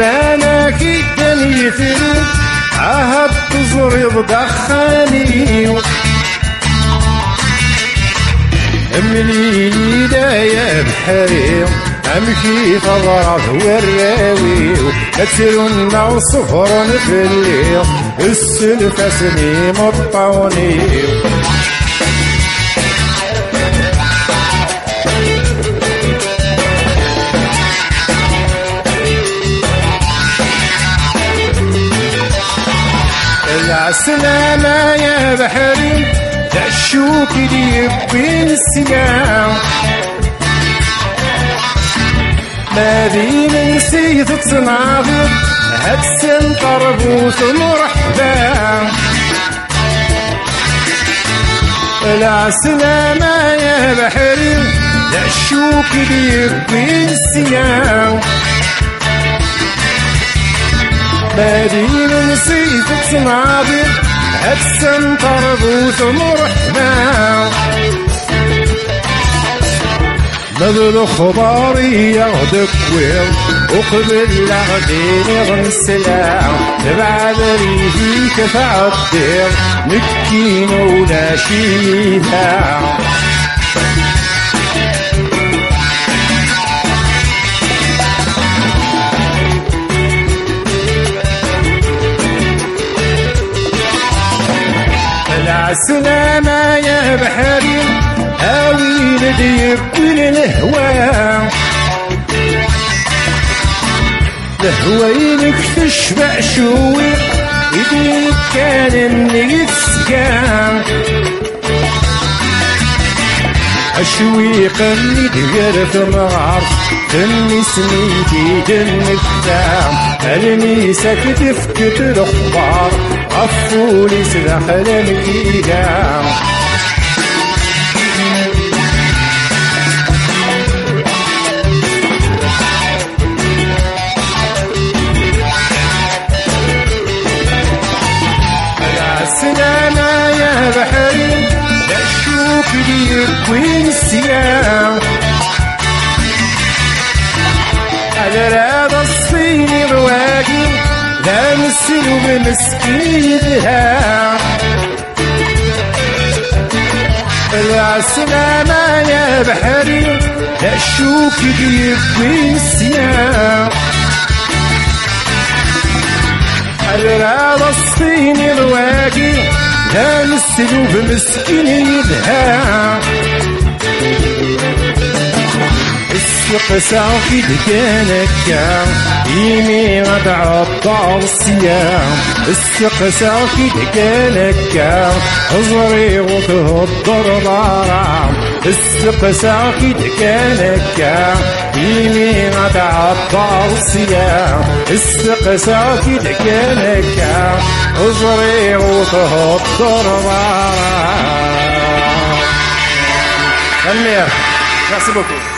بانك الدم يثري عهد تزرب دخاني مليلي دايا بحري امشي تضرب والراوي تسلنا وصفر نفلي السلفة سليم الطوني العسلامة يا بحري دشوك دي بين السيام ما بين نسيت تصنعفر هتسن طربوث مرحبا العسلامة يا بحري دشوك دي بين السيام ما بين نسيت تصنعفر هتسن طربوث مرحبا نذل خباري ياخدك ويل وقبل لغديني غنسلام تبع بريدي كفع الدير مكين ولا شيها العسلامة يا بحري هاوي نديك كل الهوى الهوى تشبع شوي يديك كان من يتسكان أشويق اللي دقر في الغار تني سميتي تنكتام الميسك تفكت الأخبار غفولي سدخل الإيقام العسلامة يا بحري دشوك ديك وين السيام على هذا الصيني رواقي لا نسلو بمسكينها العسلامة يا بحري دشوك ديك وين السيام على هذا الصيني رواقي لا نسلو بمسكينها السقسا في دكانك يمي غدعطى الصيام السقسا في دكانك ازري وتهضر ضرام السقسا في دكانك يمي غدعطى الصيام السقسا في دكانك ازري وتهضر ضرام. Merci beaucoup.